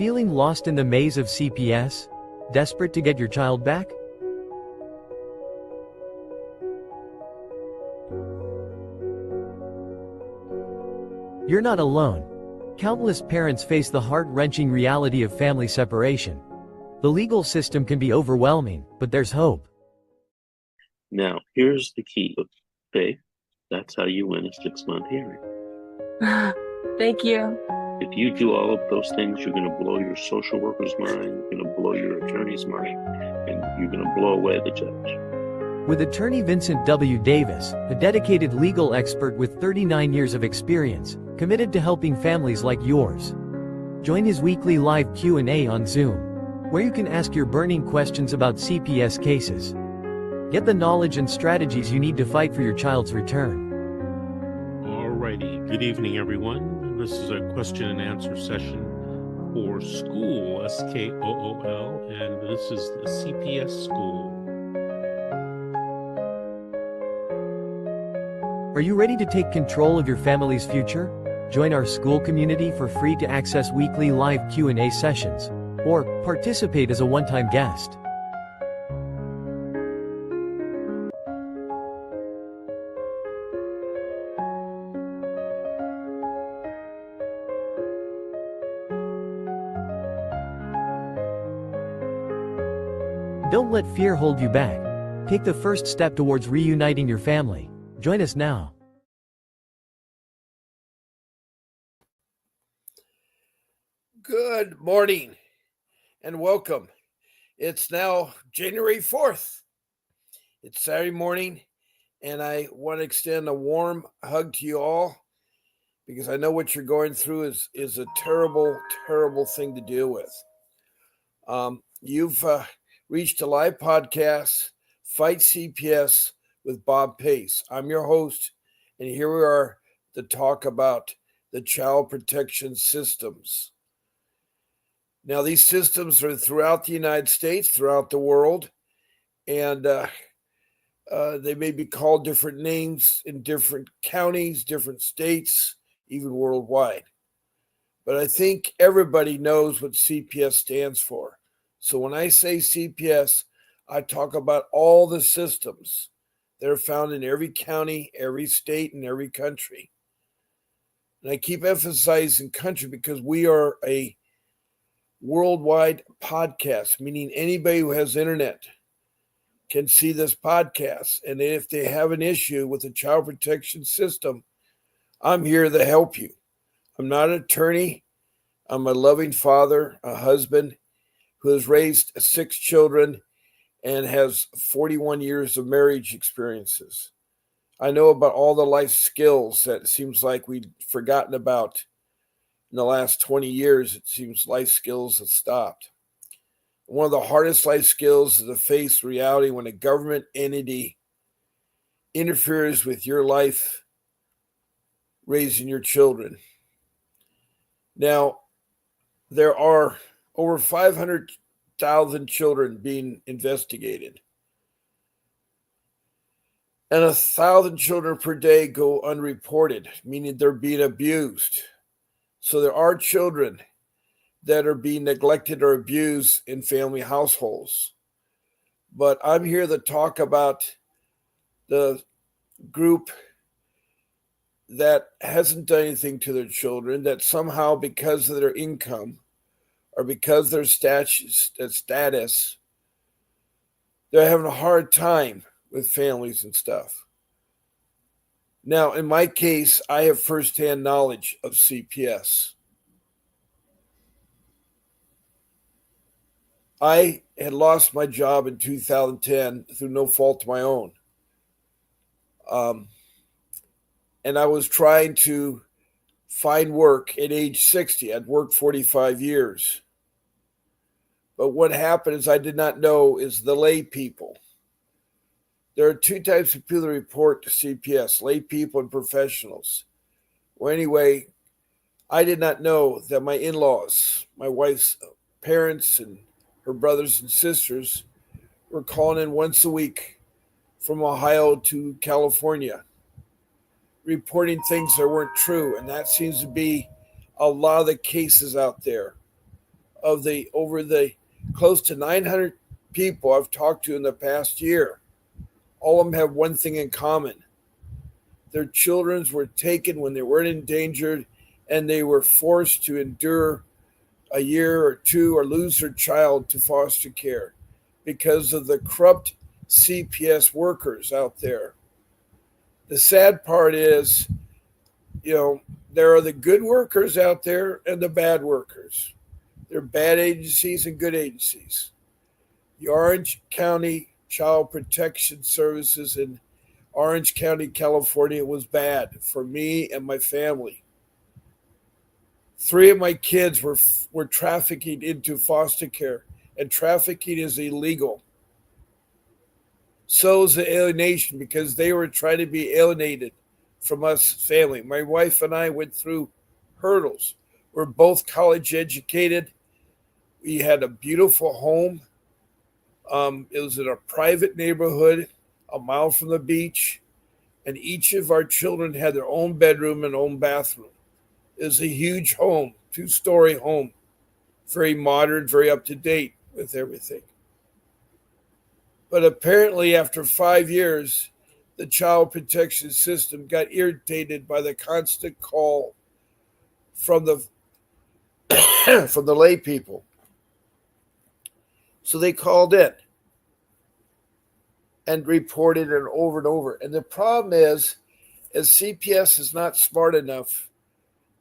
Feeling lost in the maze of CPS? Desperate to get your child back? You're not alone. Countless parents face the heart-wrenching reality of family separation. The legal system can be overwhelming, but there's hope. Now, here's the key, okay? That's how you win a 6-month hearing. Thank you. If you do all of those things, you're going to blow your social worker's mind, you're going to blow your attorney's mind, and you're going to blow away the judge. With attorney Vincent W. Davis, a dedicated legal expert with 39 years of experience, committed to helping families like yours. Join his weekly live Q&A on Zoom, where you can ask your burning questions about CPS cases. Get the knowledge and strategies you need to fight for your child's return. Alrighty, good evening everyone. This is a question and answer session for school, SKOOL, and this is the CPS school. Are you ready to take control of your family's future? Join our school community for free to access weekly live Q&A sessions, or participate as a one-time guest. Don't let fear hold you back. Take the first step towards reuniting your family. Join us now. Good morning and welcome. It's now January 4th. It's Saturday morning, and I want to extend a warm hug to you all because I know what you're going through is a terrible, terrible thing to deal with. You've reached a live podcast, Fight CPS with Bob Pace. I'm your host, and here we are to talk about the child protection systems. Now, these systems are throughout the United States, throughout the world, and they may be called different names in different counties, different states, even worldwide. But I think everybody knows what CPS stands for. So when I say CPS, I talk about all the systems that are found in every county, every state, and every country. And I keep emphasizing country because we are a worldwide podcast, meaning anybody who has internet can see this podcast. And if they have an issue with the child protection system, I'm here to help you. I'm not an attorney. I'm a loving father, a husband who has raised 6 children and has 41 years of marriage experiences. I know about all the life skills that it seems like we've forgotten about in the last 20 years. It seems life skills have stopped. One of the hardest life skills is to face reality when a government entity interferes with your life raising your children. Now, there are over 500,000 children being investigated. And 1,000 children per day go unreported, meaning they're being abused. So there are children that are being neglected or abused in family households. But I'm here to talk about the group that hasn't done anything to their children, that somehow because of their income or because of their status, they're having a hard time with families and stuff. Now, in my case, I have firsthand knowledge of CPS. I had lost my job in 2010 through no fault of my own. And I was trying to find work at age 60. I'd worked 45 years. But what happened is I did not know is the lay people. There are 2 types of people that report to CPS, lay people and professionals. Well, anyway, I did not know that my in-laws, my wife's parents and her brothers and sisters were calling in once a week from Ohio to California, reporting things that weren't true. And that seems to be a lot of the cases out there. of the over the close to 900 people I've talked to in the past year, all of them have one thing in common. Their children were taken when they weren't endangered, and they were forced to endure a year or two or lose their child to foster care because of the corrupt CPS workers out there. The sad part is, there are the good workers out there and the bad workers. There are bad agencies and good agencies. The Orange County Child Protection Services in Orange County, California was bad for me and my family. 3 of my kids were trafficked into foster care, and trafficking is illegal. So is the alienation, because they were trying to be alienated from us family. My wife and I went through hurdles. We're both college educated. We had a beautiful home. It was in a private neighborhood, a mile from the beach, and each of our children had their own bedroom and own bathroom. It was a huge home, 2-story home, very modern, very up to date with everything. But apparently, after 5 years, the child protection system got irritated by the constant call from the from the lay people. So they called in and reported it over and over. And the problem is CPS is not smart enough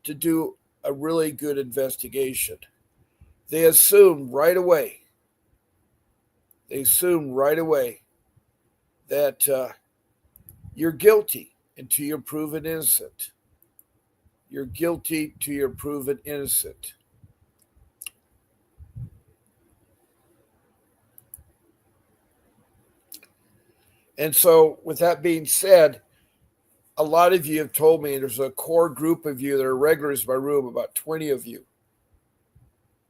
to do a really good investigation. They assume right away that you're guilty until you're proven innocent. You're guilty till you're proven innocent. And so, with that being said, a lot of you have told me, there's a core group of you that are regulars in my room, about 20 of you.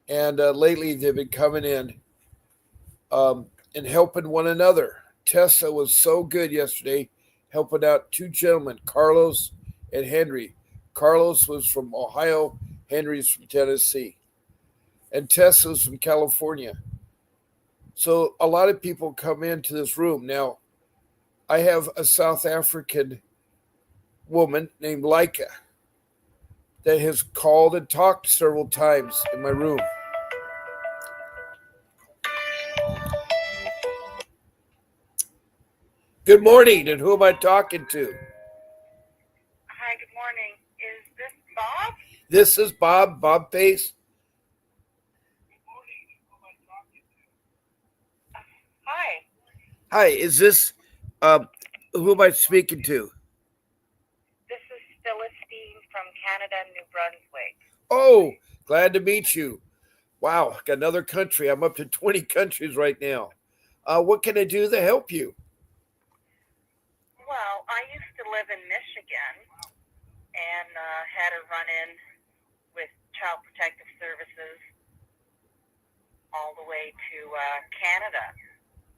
And lately, they've been coming in and helping one another. Tessa was so good yesterday, helping out 2 gentlemen, Carlos and Henry. Carlos was from Ohio, Henry's from Tennessee. And Tessa was from California. So a lot of people come into this room. Now, I have a South African woman named Leica that has called and talked several times in my room. Good morning, and who am I talking to? Hi, good morning. Is this Bob? This is Bob Pace. Hi. Hi, is this, who am I speaking to? This is Philistine from Canada, New Brunswick. Oh, glad to meet you. Wow, got another country. I'm up to 20 countries right now. What can I do to help you? Well, I used to live in Michigan and had a run-in with Child Protective Services all the way to Canada.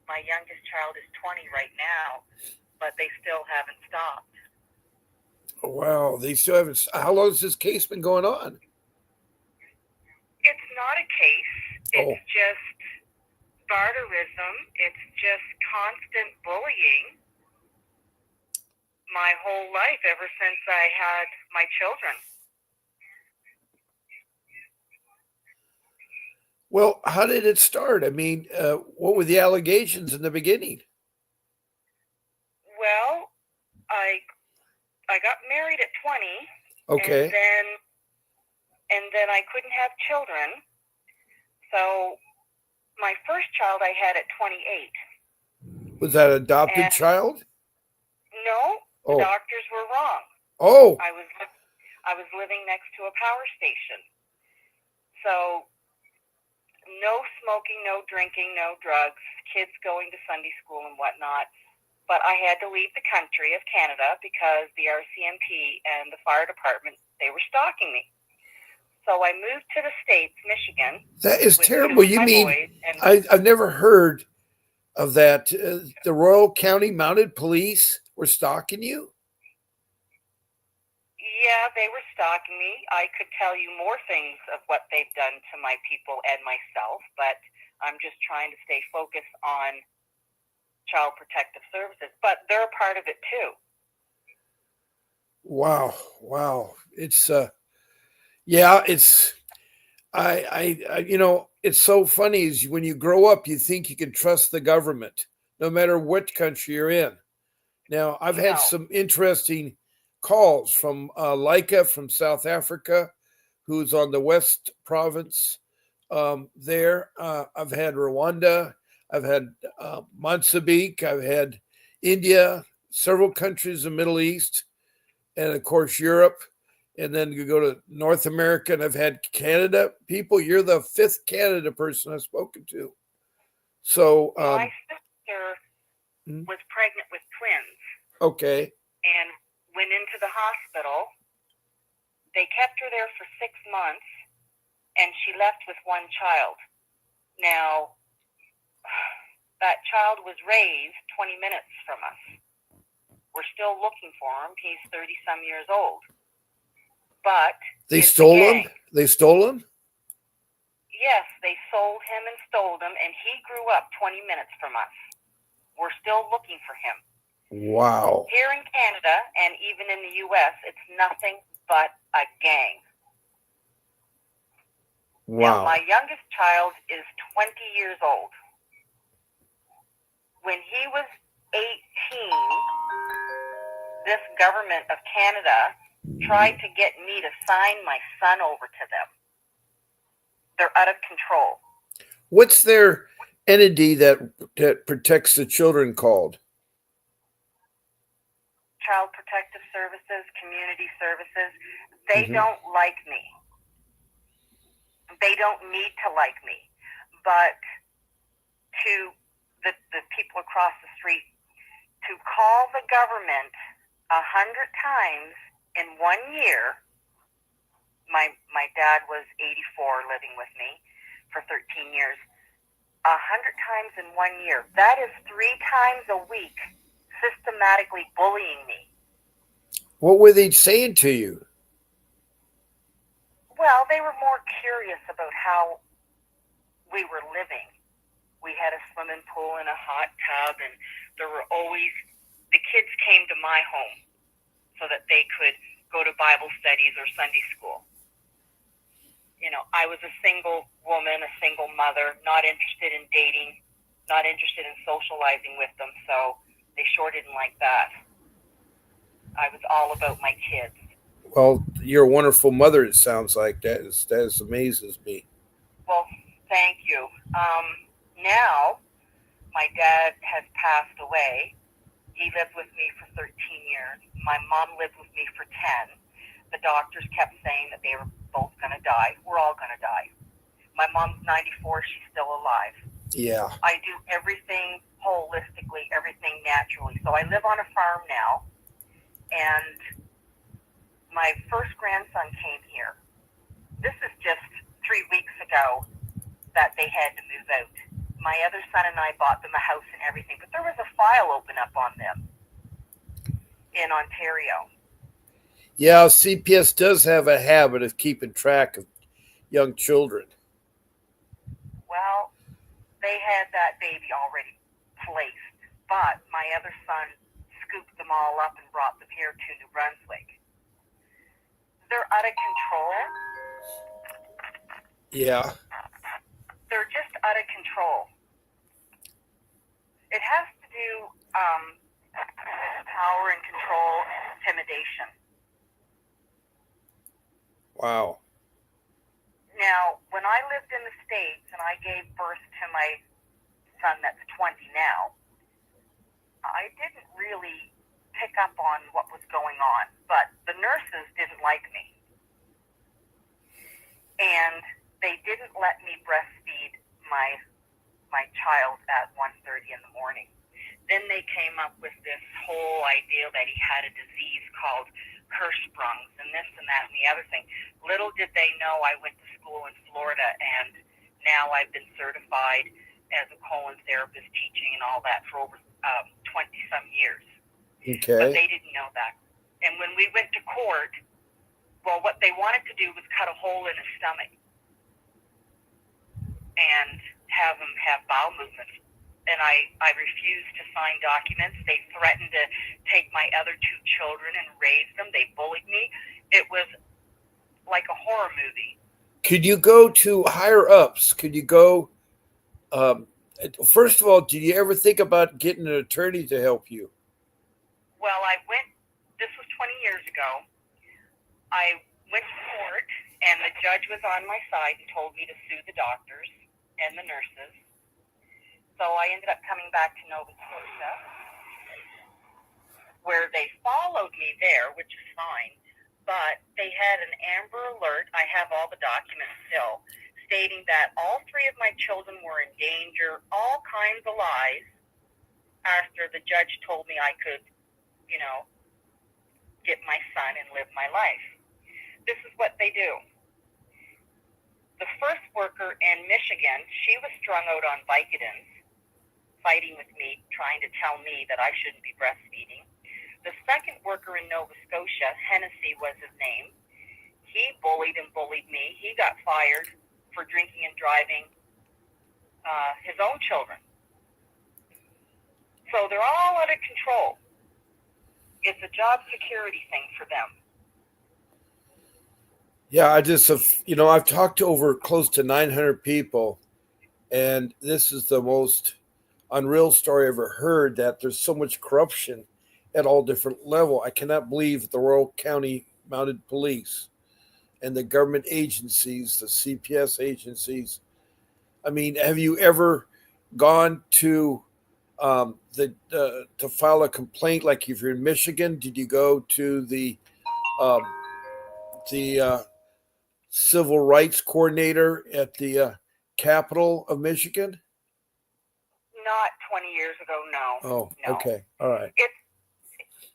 My youngest child is 20 right now, but they still haven't stopped. Wow, they still haven't. How long has this case been going on? It's not a case. It's just barterism. It's just constant bullying my whole life, ever since I had my children. Well, how did it start? I mean, what were the allegations in the beginning? Well, I got married at 20. Okay. And then I couldn't have children. So my first child I had at 28. Was that an adopted child? No, the doctors were wrong. Oh. I was living next to a power station. So no smoking, no drinking, no drugs, kids going to Sunday school and whatnot. But I had to leave the country of Canada because the RCMP and the fire department, they were stalking me. So I moved to the States, Michigan. That is terrible. You mean, I've never heard of that. The Royal County Mounted Police were stalking you? Yeah, they were stalking me. I could tell you more things of what they've done to my people and myself, but I'm just trying to stay focused on Child Protective Services. But they're a part of it too. Wow. It's yeah, it's I you know, it's so funny is when you grow up, you think you can trust the government, no matter what country you're in. Now, I've had No. some interesting calls from Leica from South Africa, who's on the West Province there. I've had Rwanda. I've had Mozambique. I've had India, several countries in the Middle East, and of course, Europe. And then you go to North America, and I've had Canada people. You're the fifth Canada person I've spoken to. So, my sister was pregnant with twins. Okay. And went into the hospital. They kept her there for 6 months, and she left with one child. Now, that child was raised 20 minutes from us. We're still looking for him. He's 30-some years old. But They stole him? They stole him? Yes, they sold him and stole him, and he grew up 20 minutes from us. We're still looking for him. Wow. Here in Canada and even in the U.S., it's nothing but a gang. Wow. Now, my youngest child is 20 years old. When he was 18, this government of Canada tried to get me to sign my son over to them. They're out of control. What's their entity that protects the children called? Child Protective Services, Community Services. They don't like me. They don't need to like me. But to the people across the street, to call the government 100 times in 1 year. My dad was 84 living with me for 13 years. 100 times in 1 year. That is 3 times a week systematically bullying me. What were they saying to you? Well, they were more curious about how we were living. We had a swimming pool and a hot tub, and there were always, the kids came to my home so that they could go to Bible studies or Sunday school. You know, I was a single woman, a single mother, not interested in dating, not interested in socializing with them, so they sure didn't like that. I was all about my kids. Well, you're a wonderful mother, it sounds like. That amazes me. Well, thank you. Now, my dad has passed away. He lived with me for 13 years. My mom lived with me for 10. The doctors kept saying that they were both going to die. We're all going to die. My mom's 94. She's still alive. Yeah. I do everything holistically, everything naturally. So I live on a farm now, and my first grandson came here. This is just 3 weeks ago that they had to move out. My other son and I bought them a house and everything, but there was a file open up on them in Ontario. Yeah, CPS does have a habit of keeping track of young children. Well, they had that baby already placed, but my other son scooped them all up and brought them here to New Brunswick. They're out of control. Yeah. They're just out of control. It has to do with power and control and intimidation. Wow. Now, when I lived in the States and I gave birth to my son that's 20 now, I didn't really pick up on what was going on, but the nurses didn't like me. And they didn't let me breastfeed my child at 1:30 in the morning. Then they came up with this whole idea that he had a disease called Hirschsprung's and this and that and the other thing. Little did they know I went to school in Florida, and now I've been certified as a colon therapist, teaching and all that for over 20-some years. Okay. But they didn't know that. And when we went to court, Well, what they wanted to do was cut a hole in his stomach and have him have bowel movements. And I refused to sign documents. They threatened to take my other 2 children and raise them. They bullied me. It was like a horror movie. Could you go to higher ups? Could you go, first of all, did you ever think about getting an attorney to help you? Well, this was 20 years ago. I went to court, and the judge was on my side and told me to sue the doctors and the nurses. So I ended up coming back to Nova Scotia, where they followed me there, which is fine, but they had an Amber Alert. I have all the documents still, stating that all 3 of my children were in danger, all kinds of lies, after the judge told me I could, get my son and live my life. This is what they do. The first worker in Michigan, she was strung out on Vicodins, fighting with me, trying to tell me that I shouldn't be breastfeeding. The second worker in Nova Scotia, Hennessy was his name, he bullied and bullied me. He got fired for drinking and driving his own children. So they're all out of control. It's a job security thing for them. Yeah, I've talked to over close to 900 people, and this is the most unreal story I ever heard, that there's so much corruption at all different levels. I cannot believe the Royal County Mounted Police and the government agencies, the CPS agencies. I mean, have you ever gone to to file a complaint? Like if you're in Michigan, did you go to the civil rights coordinator at the capital of Michigan? Not 20 years ago, no. Oh, no. Okay. All right.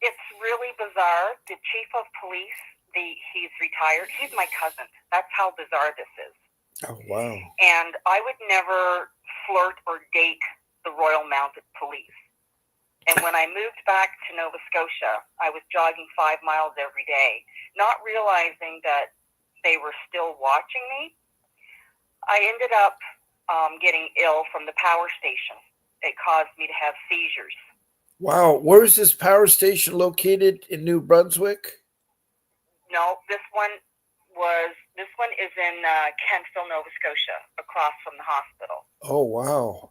It's really bizarre. The chief of police, he's retired. He's my cousin. That's how bizarre this is. Oh, wow. And I would never flirt or date the Royal Mounted Police. And when I moved back to Nova Scotia, I was jogging 5 miles every day, not realizing that they were still watching me. I ended up getting ill from the power station. It caused me to have seizures. Wow. Where is this power station located in New Brunswick? No, this one is in Kentville, Nova Scotia, across from the hospital. Oh, wow.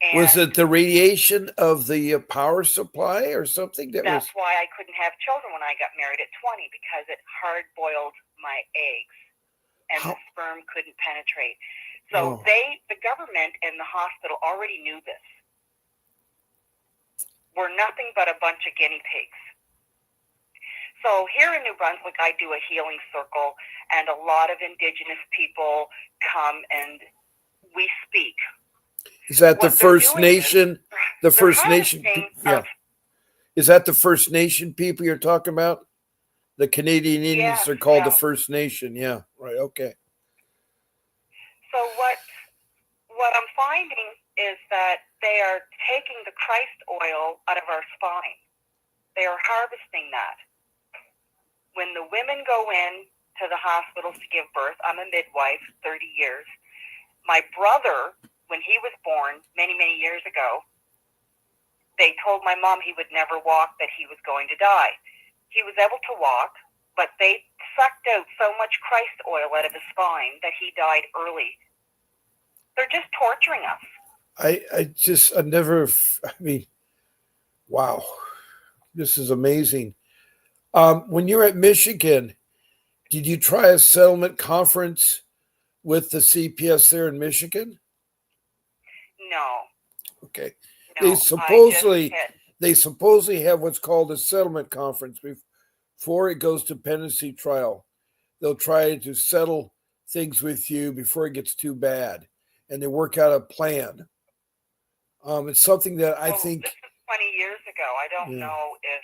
And was it the radiation of the power supply or something? That's why I couldn't have children when I got married at 20, because it hard-boiled my eggs, and the sperm couldn't penetrate. So the government and the hospital already knew this. We're nothing but a bunch of guinea pigs. So here in New Brunswick, I do a healing circle, and a lot of Indigenous people come and we speak. Is that the First Nation? The First Nation? Yeah. Is that the First Nation people you're talking about? The Canadian Indians are called the First Nation. Yeah. Right. Okay. So what I'm finding is that they are taking the Christ oil out of our spine. They are harvesting that. When the women go in to the hospitals to give birth, I'm a midwife, 30 years. My brother, when he was born many, many years ago, they told my mom he would never walk, that he was going to die. He was able to walk, but they sucked out so much Christ oil out of his spine that he died early. They're just torturing us. Wow, this is amazing. When you're at Michigan, did you try a settlement conference with the CPS there in Michigan? No. Okay. No, they supposedly have what's called a settlement conference before it goes to pendency trial. They'll try to settle things with you before it gets too bad, and they work out a plan. It's something that I think. This is 20 years ago. I don't know if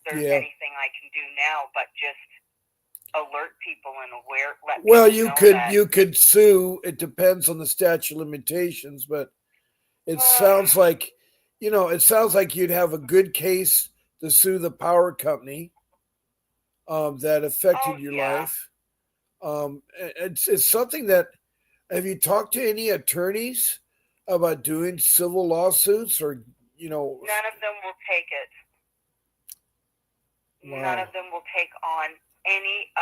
there's anything I can do now, but just alert people and you could sue. It depends on the statute of limitations, but it sounds like you'd have a good case to sue the power company. that affected Oh, your yeah. life. It's something that, have you talked to any attorneys about doing civil lawsuits or, None of them will take it. None wow. of them will take on any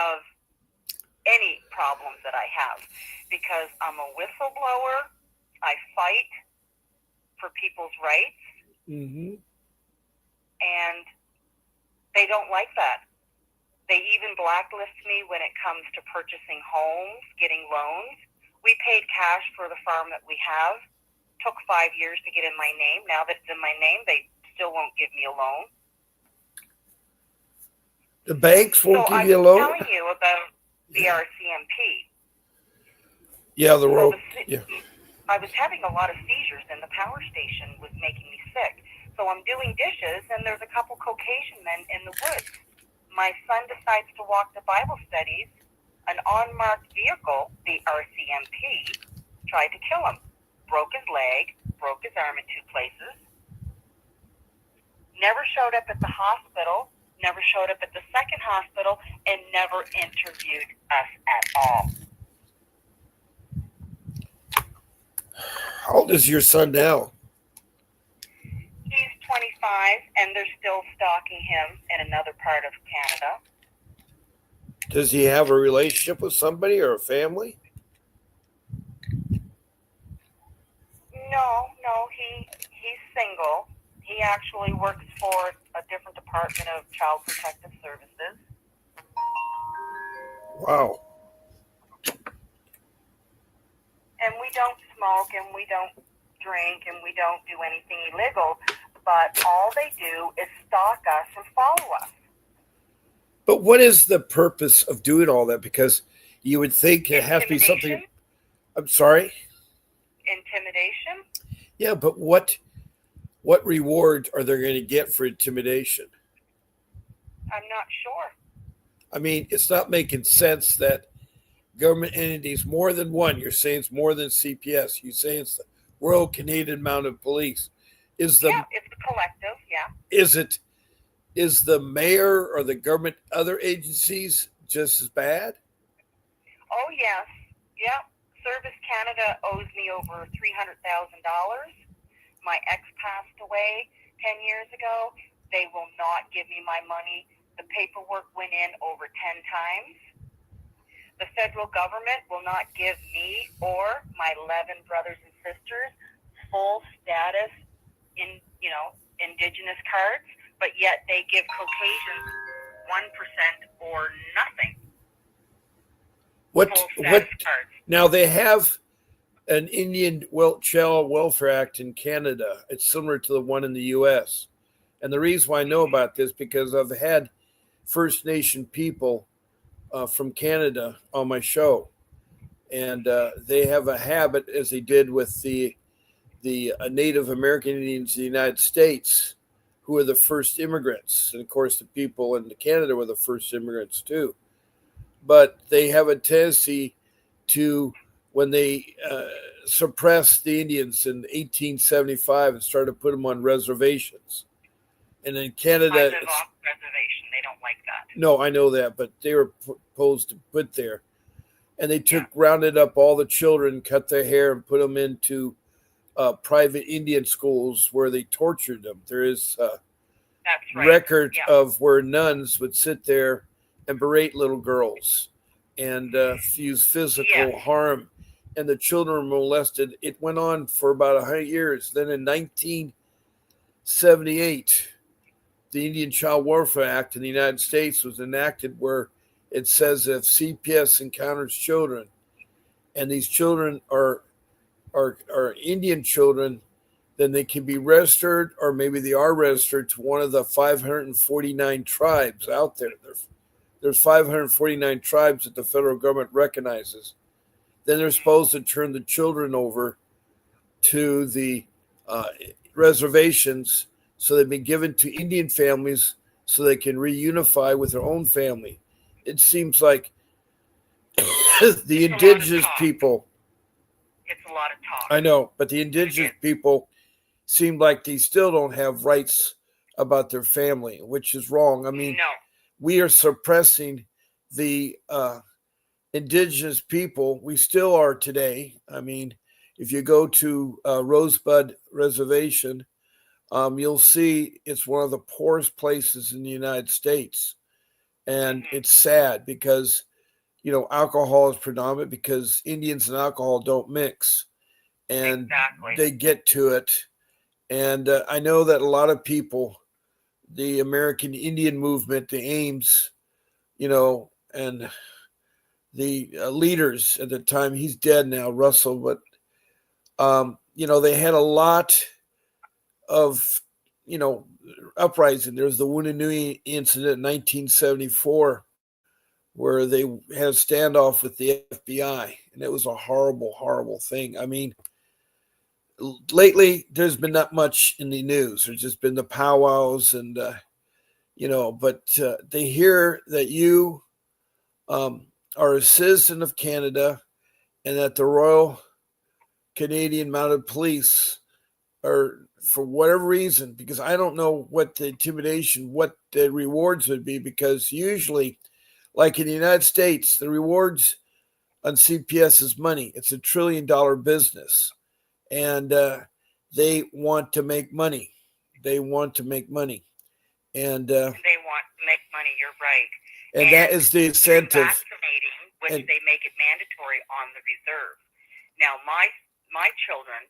problems that I have because I'm a whistleblower. I fight for people's rights, Mm-hmm. and they don't like that. They even blacklist me when it comes to purchasing homes, getting loans. We paid cash for the farm that we have. Took 5 years to get in my name. Now that it's in my name, they still won't give me a loan. The banks won't So give I you a was loan? telling you about the RCMP. Yeah, the road. So I was having a lot of seizures, and the power station was making me sick. So I'm doing dishes, and there's a couple Caucasian men in the woods. My son decides to walk to Bible studies. An unmarked vehicle, the RCMP, tried to kill him. Broke his leg, broke his arm in 2 places. Never showed up at the hospital, never showed up at the second hospital, and never interviewed us at all. How old is your son now? He's 25, and they're still stalking him in another part of Canada. Does he have a relationship with somebody or a family? No, he's single. He actually works for a different department of Child Protective Services. Wow. And we don't smoke, and we don't drink, and we don't do anything illegal, but all they do is stalk us and follow us. But what is the purpose of doing all that? Because you would think it has to be something. Intimidation? I'm sorry? Intimidation? Yeah, but what reward are they going to get for intimidation? I'm not sure. I mean, it's not making sense that government entities, more than one, you're saying it's more than CPS, you say it's the Royal Canadian Mounted Police. It's the collective, yeah. Is the mayor or the government other agencies just as bad? Oh, yes. Yep. Service Canada owes me over $300,000. My ex passed away 10 years ago. They will not give me my money. The paperwork went in over 10 times. The federal government will not give me or my 11 brothers and sisters full status in, Indigenous cards, but yet they give Caucasians 1% or nothing. What Cards. Now they have an Indian Child Welfare Act in Canada. It's similar to the one in the US. And the reason why I know about this because I've had First Nation people from Canada on my show, and they have a habit, as they did with the Native American Indians in the United States, who were the first immigrants, and of course the people in Canada were the first immigrants too. But they have a tendency to, when they suppressed the Indians in 1875 and started to put them on reservations, and in Canada, I live off reservation. They don't like that. No, I know that, but they were proposed to put there, and they rounded up all the children, cut their hair, and put them into private Indian schools where they tortured them. There is That's right. record of where nuns would sit there and berate little girls and use physical harm, and the children were molested. It went on for about 100 years. Then in 1978, the Indian Child Welfare Act in the United States was enacted, where it says if CPS encounters children, and these children are Indian children, then they can be registered, or maybe they are registered to one of the 549 tribes out there. There's 549 tribes that the federal government recognizes. Then they're supposed to turn the children over to the reservations, so they've been given to Indian families so they can reunify with their own family. It seems like the indigenous people. It's a lot of talk. I know, but the indigenous people seem like they still don't have rights about their family, which is wrong. I mean, we are suppressing the indigenous people. We still are today. I mean, if you go to Rosebud Reservation, you'll see it's one of the poorest places in the United States. And it's sad because, alcohol is predominant because Indians and alcohol don't mix. And they get to it. And I know that a lot of people, the American Indian movement, the Ames, and the leaders at the time, he's dead now, Russell, but, they had a lot of, uprising. There was the Wunanui incident in 1974 where they had a standoff with the FBI, and it was a horrible, horrible thing. I mean, lately there's been not much in the news. There's just been the powwows and, but they hear that you are a citizen of Canada and that the Royal Canadian Mounted Police are, for whatever reason, because I don't know what the intimidation, what the rewards would be, because usually, like in the United States, the rewards on CPS is money. It's $1 trillion business. And they want to make money. They want to make money. And they want to make money, you're right. And that is the incentive. Vaccinating, which they make it mandatory on the reserve. Now, my children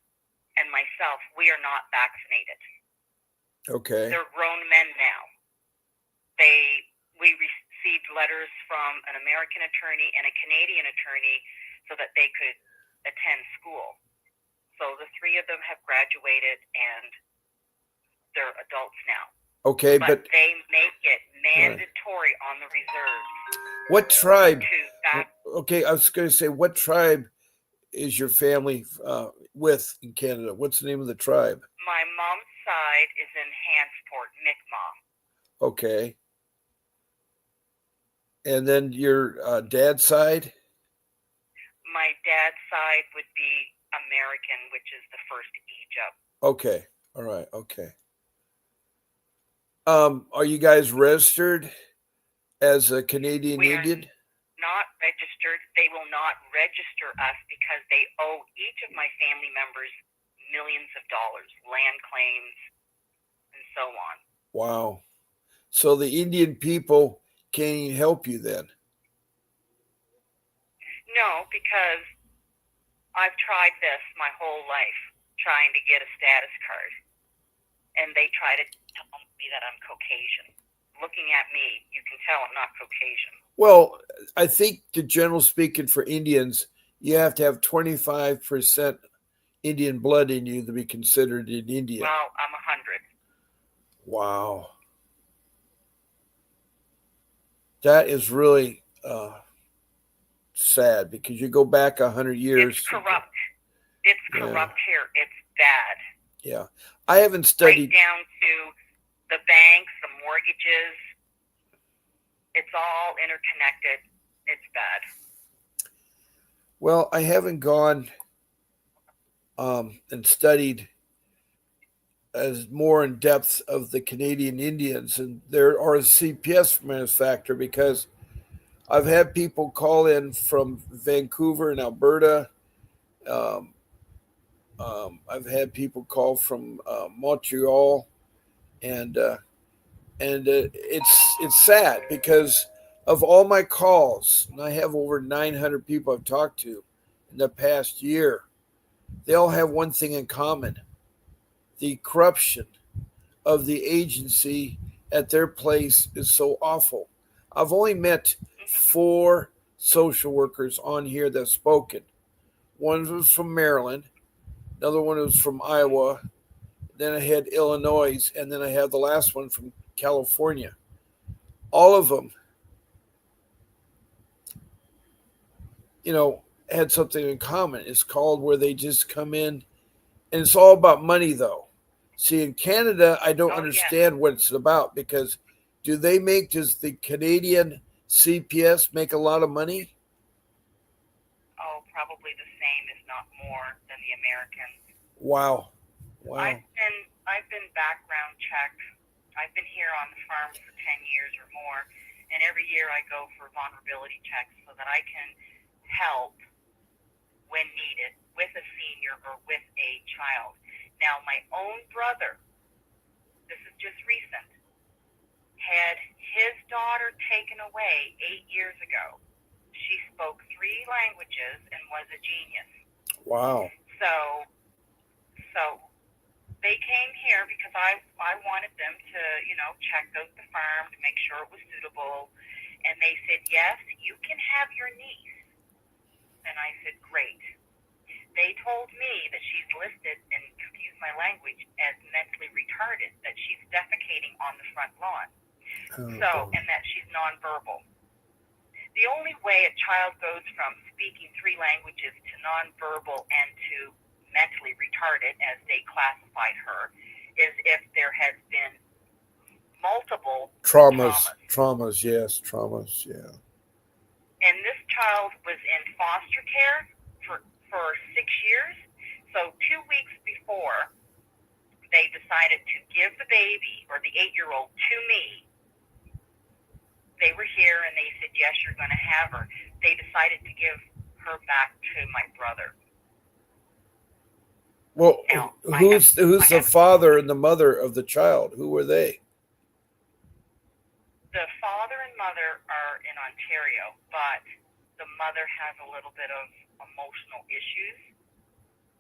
and myself, we are not vaccinated. Okay. They're grown men now. We received letters from an American attorney and a Canadian attorney so that they could attend school. So the three of them have graduated and they're adults now. Okay, but they make it mandatory on the reserve. What tribe? Okay, I was going to say, what tribe is your family with in Canada? What's the name of the tribe? My mom's side is in Hansport, Mi'kmaq. Okay. And then your dad's side? My dad's side would be American, which is the first Egypt. Okay. All right. Okay. Are you guys registered as a Canadian Indian? Not registered. They will not register us because they owe each of my family members millions of dollars, land claims, and so on. Wow. So the Indian people can't even help you then? No, because I've tried this my whole life, trying to get a status card. And they try to tell me that I'm Caucasian. Looking at me, you can tell I'm not Caucasian. Well, I think the general speaking for Indians, you have to have 25% Indian blood in you to be considered an Indian. Well, I'm 100. Wow. That is really sad because you go back 100 years. It's corrupt. It's corrupt here. It's bad. Yeah. I haven't studied. Right down to the banks, the mortgages. It's all interconnected. It's bad. Well, I haven't gone and studied as more in depth of the Canadian Indians, and there are a CPS manufacturer because I've had people call in from Vancouver and Alberta. I've had people call from Montreal, and it's sad because of all my calls, and I have over 900 people I've talked to in the past year. They all have one thing in common: the corruption of the agency at their place is so awful. I've only met 4 social workers on here that have spoken. One was from Maryland, another one was from Iowa, then I had Illinois, and then I had the last one from California. All of them, had something in common. It's called where they just come in, and it's all about money, though. See, in Canada, I don't understand what it's about because does the Canadian CPS make a lot of money? Oh, probably the same, if not more, than the Americans. Wow. I've been background checked. I've been here on the farm for 10 years or more, And every year I go for vulnerability checks so that I can help when needed with a senior or with a child. Now, my own brother, this is just recent, had his daughter taken away 8 years ago. She spoke 3 languages and was a genius. Wow. So they came here because I wanted them to, check out the farm to make sure it was suitable. And they said, yes, you can have your niece. And I said, great. They told me that she's listed, and excuse my language, as mentally retarded, that she's defecating on the front lawn. And that she's nonverbal. The only way a child goes from speaking 3 languages to nonverbal and to mentally retarded, as they classified her, is if there has been multiple traumas. Yes, traumas, yeah. And this child was in foster care for 6 years. So 2 weeks before they decided to give the baby, or the 8-year-old, to me, they were here and they said, yes, you're going to have her. They decided to give her back to my brother. Well, who's the father and the mother of the child? Who were they? The father and mother are in Ontario, but the mother has a little bit of emotional issues,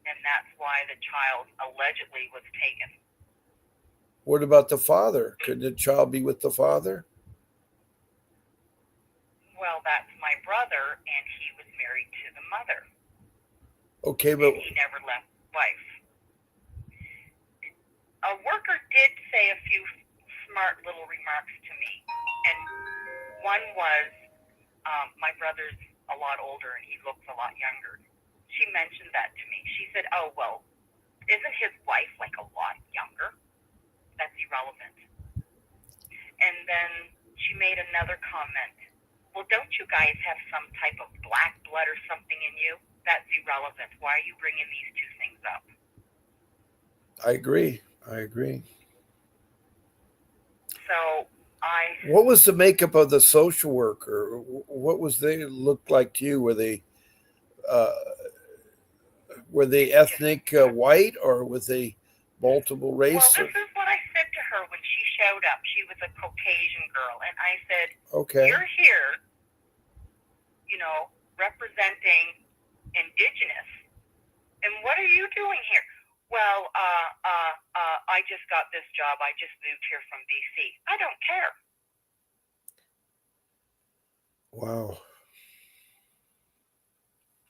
and that's why the child allegedly was taken. What about the father? Could the child be with the father? Well, that's my brother, and he was married to the mother. Okay, but and he never left wife. A worker did say a few smart little remarks to me, and one was, my brother's a lot older and he looks a lot younger. She mentioned that to me. She said, oh, well, isn't his wife like a lot younger? That's irrelevant. And then she made another comment. Well, don't you guys have some type of black blood or something in you? That's irrelevant. Why are you bringing these 2 things up? I agree. So What was the makeup of the social worker? What was they look like to you? Were they ethnic white, or was they multiple race? Well, this is what I said to her when she showed up. She was a Caucasian girl, and I said, okay, you're here, representing Indigenous, and what are you doing here? Well, I just got this job. I just moved here from BC. I don't care. Wow.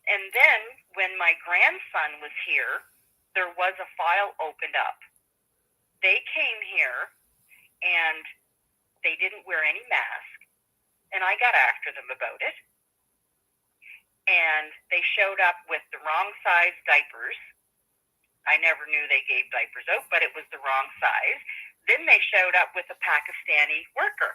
And then when my grandson was here, there was a file opened up. They came here and they didn't wear any mask, and I got after them about it. And they showed up with the wrong size diapers. I never knew they gave diapers out, but it was the wrong size. Then they showed up with a Pakistani worker.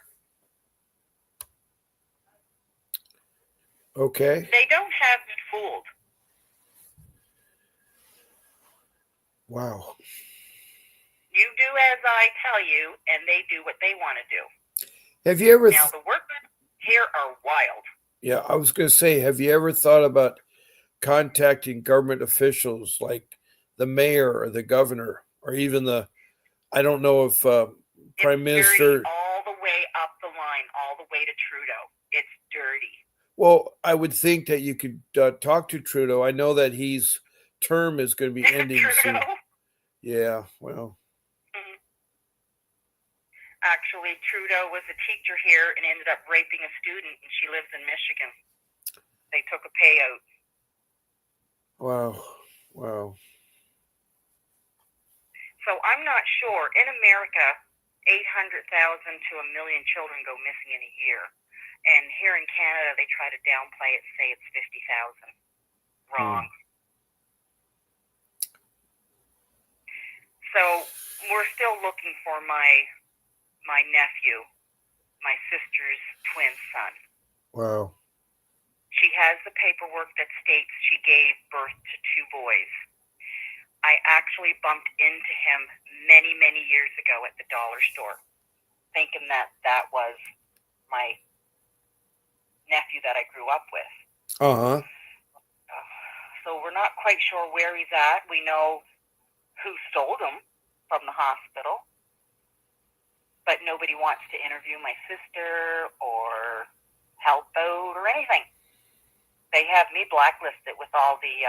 Okay. They don't have me fooled. Wow. You do as I tell you, and they do what they want to do. Have you ever... Now, the workers here are wild. Yeah, I was going to say, have you ever thought about contacting government officials like the mayor or the governor, or even I don't know if Prime Minister... all the way up the line, all the way to Trudeau. It's dirty. Well, I would think that you could talk to Trudeau. I know that his term is going to be ending soon. Yeah, well. Mm-hmm. Actually, Trudeau was a teacher here and ended up raping a student, and she lives in Michigan. They took a payout. Wow. So I'm not sure. In America, 800,000 to 1 million children go missing in a year. And here in Canada, they try to downplay it, say it's 50,000. Wrong. So we're still looking for my nephew, my sister's twin son. Wow. She has the paperwork that states she gave birth to 2 boys. I actually bumped into him many, many years ago at the dollar store, thinking that was my nephew that I grew up with. Uh-huh. So we're not quite sure where he's at. We know who stole him from the hospital, but nobody wants to interview my sister or help out or anything. They have me blacklisted with all the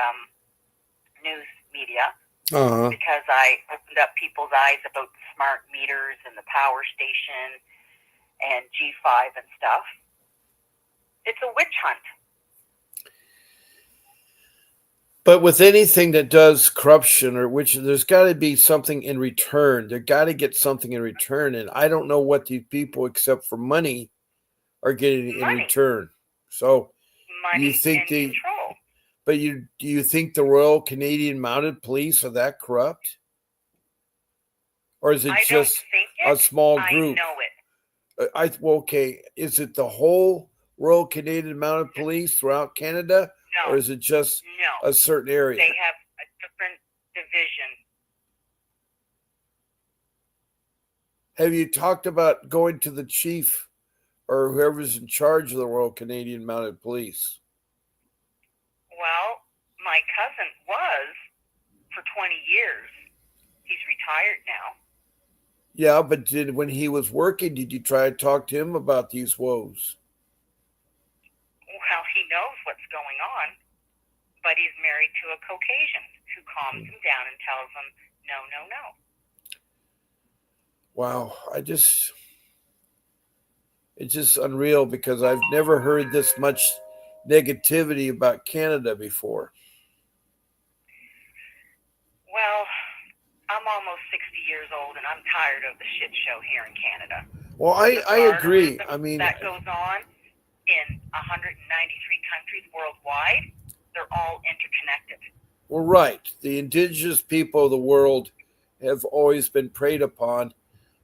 news media Uh-huh. because I opened up people's eyes about the smart meters and the power station and G5 and stuff. It's a witch hunt. But with anything that does corruption or which there's got to be something in return. They got to get something in return. And I don't know what these people, except for money, are getting in return. So Money you think and control. But do you think the Royal Canadian Mounted Police are that corrupt? Or is it I just don't think it. a small group? I know it. Okay. Is it the whole Royal Canadian Mounted Police throughout Canada? No. Or is it just No. a certain area? They have a different division. Have you talked about going to the chief or whoever's in charge of the Royal Canadian Mounted Police? Well, my cousin was for 20 years. He's retired now. Yeah, but when he was working, did you try to talk to him about these woes? Well, he knows what's going on, but he's married to a Caucasian who calms him down and tells him, no, no, no. Wow, it's just unreal because I've never heard this much negativity about Canada before. Well, I'm almost 60 years old and I'm tired of the shit show here in Canada. Well, I agree. I mean, that goes on in 193 countries worldwide. They're all interconnected. Well, right. The indigenous people of the world have always been preyed upon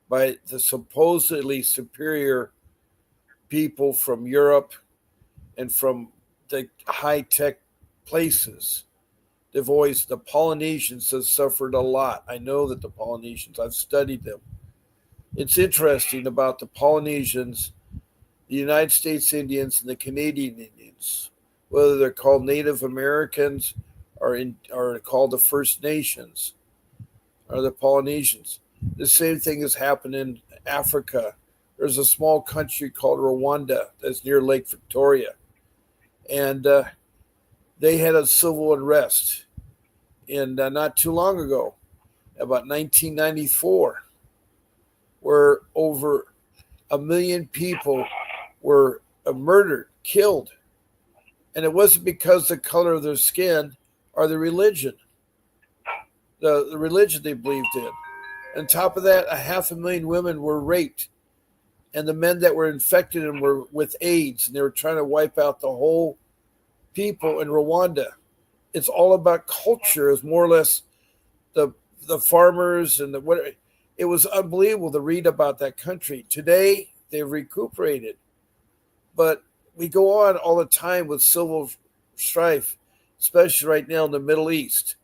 by the supposedly superior people from Europe and from the high-tech places. The Polynesians have suffered a lot. I know that the Polynesians, I've studied them. It's interesting about the Polynesians, the United States Indians, and the Canadian Indians, whether they're called Native Americans or called the First Nations or the Polynesians. The same thing has happened in Africa. There's a small country called Rwanda that's near Lake Victoria. And they had a civil unrest not too long ago, about 1994, where over 1 million people were murdered, killed. And it wasn't because of the color of their skin or the religion, the religion they believed in. On top of that, 500,000 women were raped. And the men that were infected and were with AIDS, and they were trying to wipe out the whole people in Rwanda. It's all about culture. It's more or less the farmers and what. It was unbelievable to read about that country. Today, they've recuperated. But we go on all the time with civil strife, especially right now in the Middle East.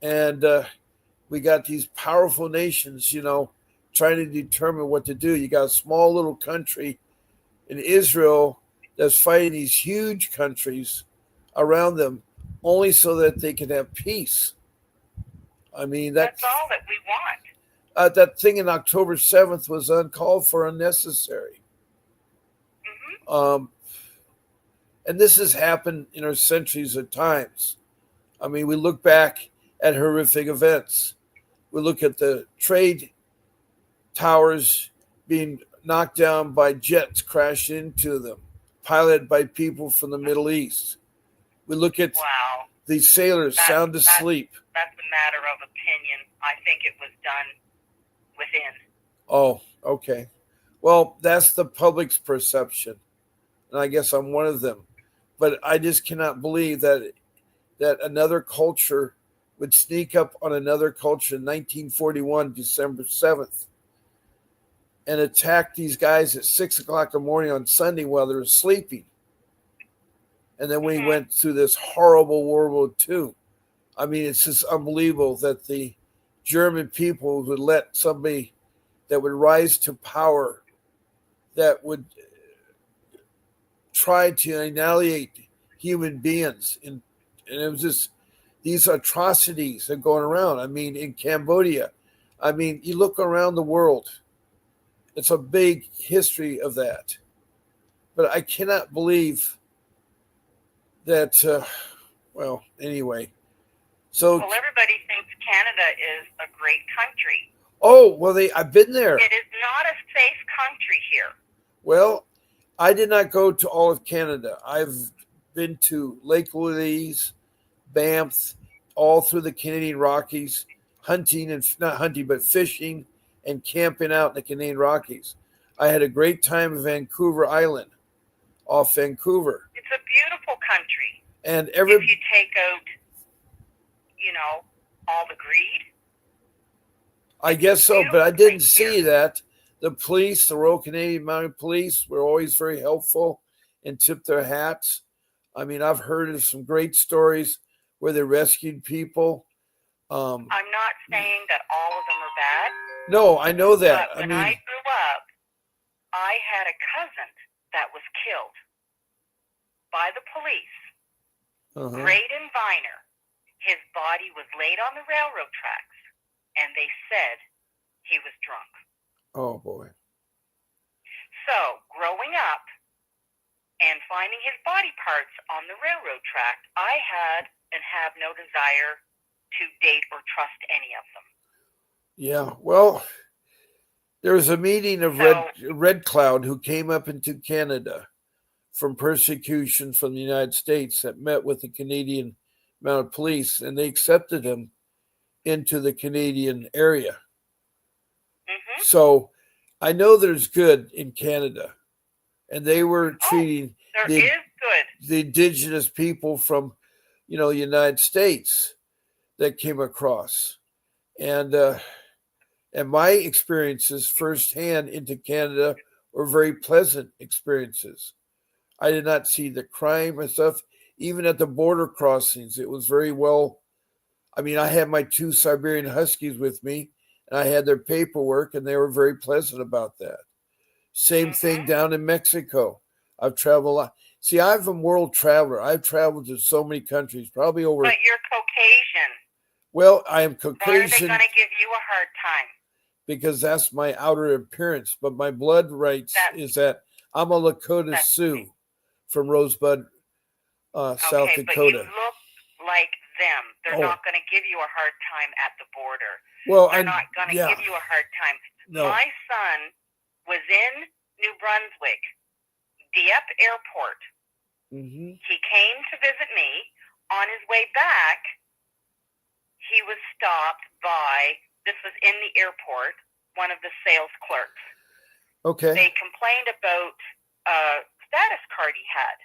And we got these powerful nations, trying to determine what to do. You got a small little country in Israel that's fighting these huge countries around them only so that they can have peace. I mean, that's all that we want. That thing in October 7th was uncalled for, unnecessary. Mm-hmm. And this has happened in our centuries of times. I mean, we look back at horrific events. We look at the trade towers being knocked down by jets crashing into them, piloted by people from the Middle East. We look at these sailors sound asleep. That's a matter of opinion. I think it was done within. Oh, okay. Well, that's the public's perception. And I guess I'm one of them. But I just cannot believe that another culture would sneak up on another culture in 1941, December 7th, and attack these guys at 6 o'clock in the morning on Sunday while they were sleeping. And then we went through this horrible World War II. I mean, it's just unbelievable that the German people would let somebody that would rise to power, that would tried to annihilate human beings. And it was just these atrocities that are going around. I mean, in Cambodia, I mean, you look around the world, it's a big history of that. But I cannot believe that, well, anyway. So, Well, everybody thinks Canada is a great country. oh, well, I've been there. It is not a safe country here. Well, I did not go to all of Canada. I've been to Lake Louise, Banff, all through the Canadian Rockies, hunting and not hunting, but fishing and camping out in the Canadian Rockies. I had a great time in Vancouver Island, off Vancouver. It's a beautiful country. And If you take out, all the greed. I guess so, but I didn't see that. The police, the Royal Canadian Mounted Police, were always very helpful and tipped their hats. I mean, I've heard of some great stories where they rescued people. I'm not saying that all of them are bad. No, I know that. But when I grew up, I had a cousin that was killed by the police. Graydon Viner. His body was laid on the railroad tracks, and they said he was drunk. Oh, boy. So, growing up and finding his body parts on the railroad track, I had and have no desire to date or trust any of them. Yeah, well, there was a meeting of Red Cloud who came up into Canada from persecution from the United States that met with the Canadian Mounted Police, and they accepted him into the Canadian area. So I know there's good in Canada, and they were treating the indigenous people from, the United States that came across. And my experiences firsthand into Canada were very pleasant experiences. I did not see the crime and stuff. Even at the border crossings, it was very well. I mean, I had my 2 Siberian Huskies with me, and I had their paperwork, and they were very pleasant about that. Same thing down in Mexico. I've traveled a lot. See, I'm a world traveler. I've traveled to so many countries, probably over. But you're Caucasian. Well, I am Caucasian. Why are they going to give you a hard time? Because that's my outer appearance. But my blood rights is that I'm a Lakota Sioux from Rosebud, South Dakota. But you look like them. They're not going to give you a hard time at the border. Well, they're not going to give you a hard time. No. My son was in New Brunswick, Dieppe Airport. He came to visit me. On his way back, he was stopped by, this was in the airport, one of the sales clerks. Okay. They complained about a status card he had.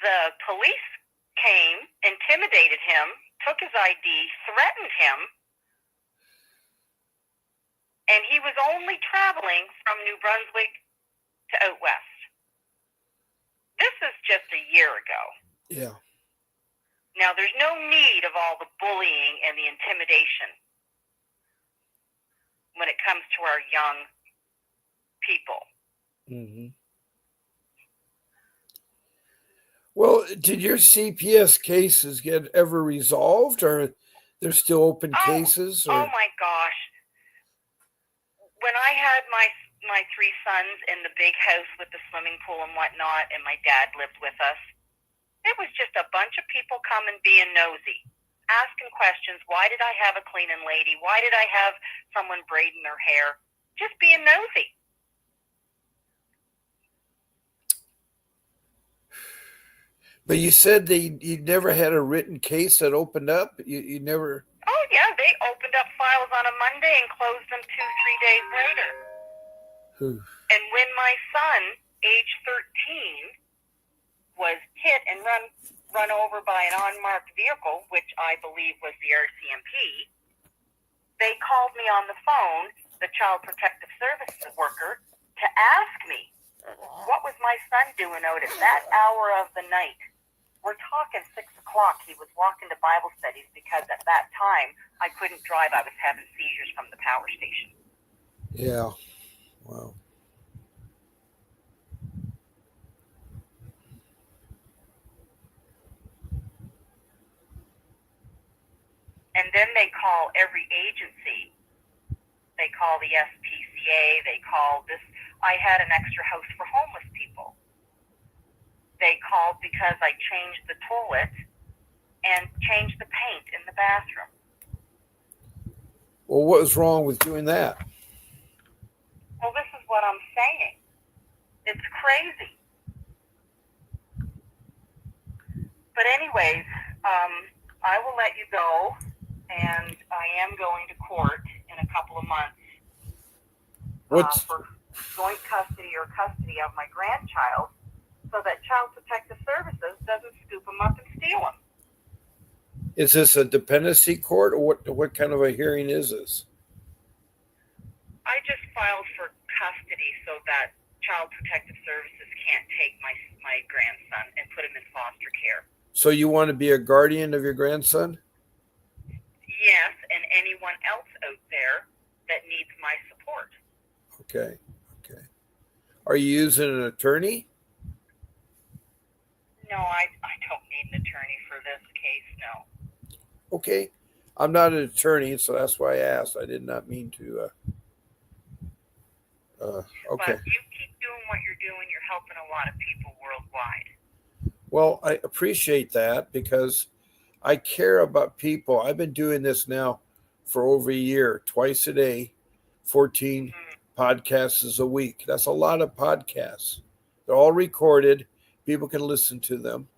The police came, intimidated him, took his ID, threatened him, and he was only traveling from New Brunswick to out west. This is just a year ago. Yeah. Now, there's no need of all the bullying and the intimidation when it comes to our young people. Well, did your CPS cases get ever resolved, or they're still open cases? Or? Oh my gosh. When I had my 3 sons in the big house with the swimming pool and whatnot, and my dad lived with us, it was just a bunch of people coming being nosy, asking questions. Why did I have a cleaning lady? Why did I have someone braiding their hair? Just being nosy. But you said you never had a written case that opened up? You never... Oh, yeah. They opened up files on a Monday and closed them 2-3 days later. And when my son, age 13, was hit and run over by an unmarked vehicle, which I believe was the RCMP, they called me on the phone, the Child Protective Services worker, to ask me, what was my son doing out at that hour of the night? We're talking 6 o'clock. He was walking to Bible studies because at that time I couldn't drive. I was having seizures from the power station. Yeah. Wow. And then they call every agency. They call the SPCA. They call this. I had an extra house for homeless people. They called because I changed the toilet and changed the paint in the bathroom. Well, what was wrong with doing that? Well, this is what I'm saying. It's crazy. But anyways, I will let you go, and I am going to court in a couple of months for joint custody or custody of my grandchild, so that Child Protective Services doesn't scoop them up and steal them. Is this a dependency court, or what kind of a hearing is this? I just filed for custody so that Child Protective Services can't take my grandson and put him in foster care. So you want to be a guardian of your grandson? Yes, and anyone else out there that needs my support. Okay. Are you using an attorney? No, I don't need an attorney for this case, no. Okay. I'm not an attorney, so that's why I asked. I did not mean to. Okay. But you keep doing what you're doing. You're helping a lot of people worldwide. Well, I appreciate that because I care about people. I've been doing this now for over a year, twice a day, 14 podcasts a week. That's a lot of podcasts. They're all recorded. People can listen to them.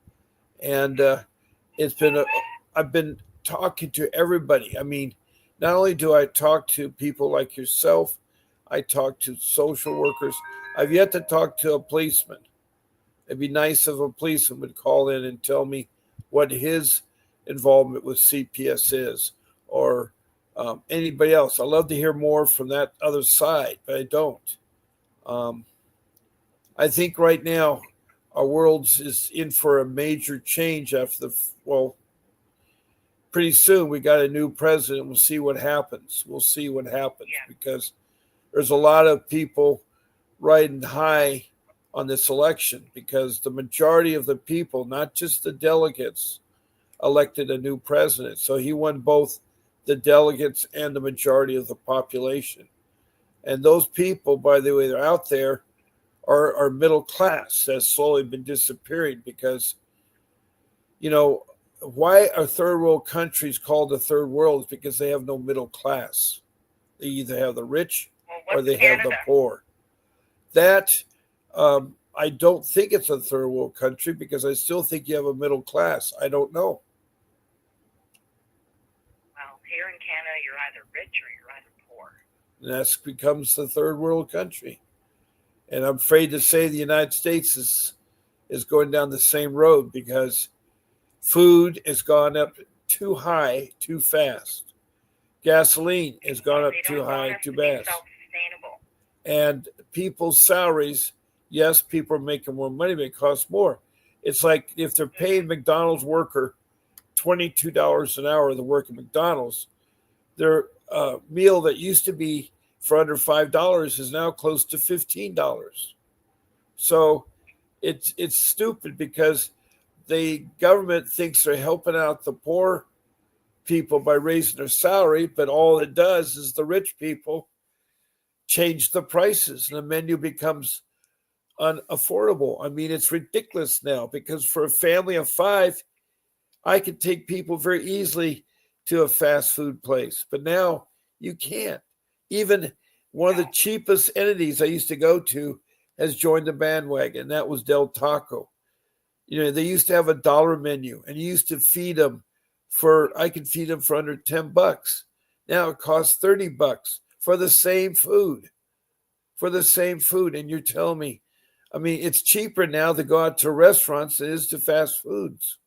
And I've been talking to everybody. I mean, not only do I talk to people like yourself, I talk to social workers. I've yet to talk to a policeman. It'd be nice if a policeman would call in and tell me what his involvement with CPS is, or anybody else. I love to hear more from that other side, but I don't. I think right now our world is in for a major change after pretty soon we got a new president. We'll see what happens. Because there's a lot of people riding high on this election because the majority of the people, not just the delegates, elected a new president. So he won both the delegates and the majority of the population. And those people, by the way, they're out there, are middle class that's slowly been disappearing because, why are third world countries called the third world is because they have no middle class. They either have the rich or they have the poor. That I don't think it's a third world country because I still think you have a middle class. I don't know. Well, here in Canada, you're either rich or you're either poor. And that becomes the third world country. And I'm afraid to say the United States is going down the same road because food has gone up too high, too fast. Gasoline has gone up too high, too fast. And people's salaries, yes, people are making more money, but it costs more. It's like if they're paying McDonald's worker $22 an hour to work at McDonald's, their meal that used to be for under $5 is now close to $15. So it's stupid because the government thinks they're helping out the poor people by raising their salary, but all it does is the rich people change the prices and the menu becomes unaffordable. I mean, it's ridiculous now because for a family of 5, I could take people very easily to a fast food place, but now you can't. Even one of the cheapest entities I used to go to has joined the bandwagon. That was Del Taco. They used to have a $1 menu and you used to feed them I could feed them for under $10. Now it costs $30 for the same food. And you're telling me, I mean, it's cheaper now to go out to restaurants than it is to fast foods.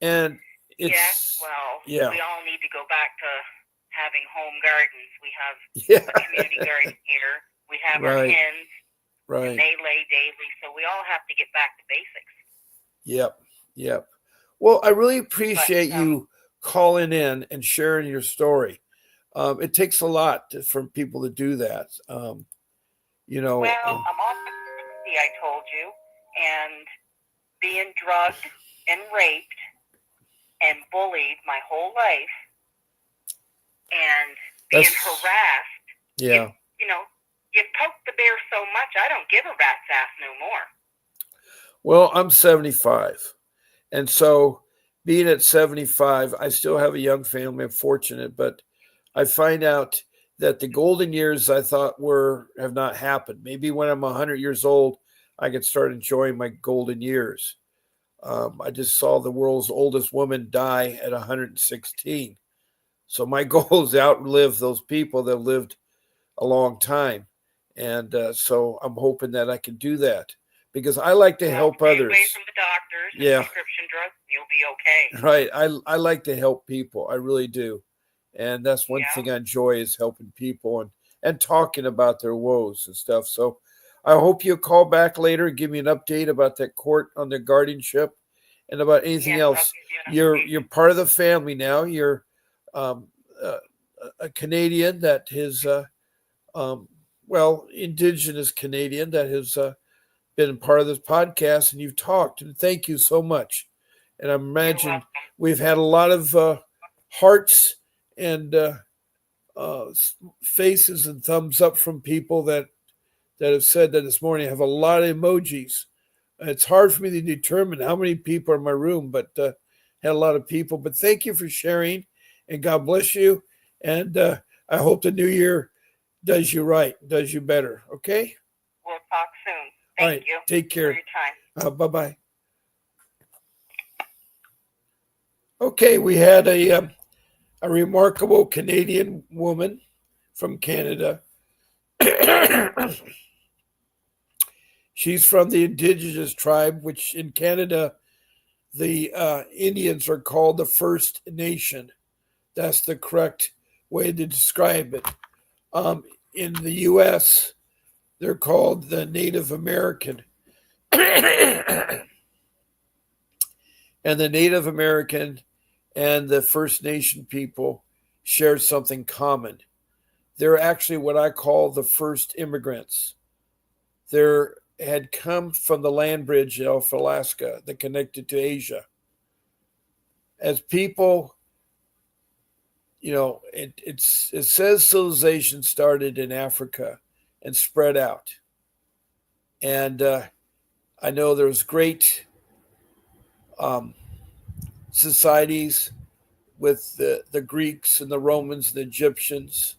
And it's, we all need to go back to having home gardens. We have a community garden here. We have our hens. Right. And they lay daily. So we all have to get back to basics. Yep. Well, I really appreciate you calling in and sharing your story. It takes a lot for people to do that. Well, I'm on 60, I told you, and being drugged and raped and bullied my whole life, and being That's- harassed. Yeah. You poke the bear so much, I don't give a rat's ass no more. Well, I'm 75. And so being at 75, I still have a young family. I'm fortunate, but I find out that the golden years I thought have not happened. Maybe when I'm 100 years old, I can start enjoying my golden years. I just saw the world's oldest woman die at 116. So my goal is to outlive those people that lived a long time. And so I'm hoping that I can do that because I like to help Stay others. away from the doctors and Yeah. prescription drugs, and you'll be okay. Right. I like to help people. I really do. And that's one Yeah. thing I enjoy is helping people and talking about their woes and stuff. So I hope you'll call back later and give me an update about that court on the guardianship and about anything Yes, I'll else. give you an update. You're part of the family now. You're a Canadian that is indigenous Canadian that has been part of this podcast, and you've talked. And thank you so much. And I imagine we've had a lot of hearts and faces and thumbs up from people that have said that this morning. I have a lot of emojis. It's hard for me to determine how many people are in my room, but had a lot of people. But thank you for sharing, and God bless you. And I hope the new year does you right, does you better. Okay? We'll talk soon. All Thank right. you Take care. for your time. Bye-bye. Okay, we had a remarkable Canadian woman from Canada. She's from the Indigenous tribe, which in Canada, the Indians are called the First Nation. That's the correct way to describe it. In the U.S., they're called the Native American. And the Native American and the First Nation people share something common. They're actually what I call the first immigrants. They had come from the land bridge of Alaska that connected to Asia. As people, it says civilization started in Africa and spread out. And I know there's great societies with the Greeks and the Romans and the Egyptians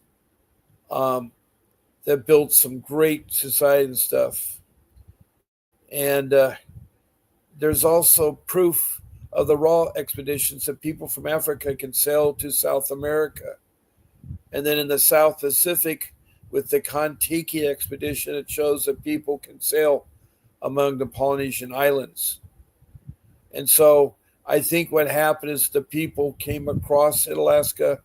that built some great society and stuff. And there's also proof of the raw expeditions that people from Africa can sail to South America. And then in the South Pacific, with the Kon-Tiki expedition, it shows that people can sail among the Polynesian islands. And so I think what happened is the people came across in Alaska,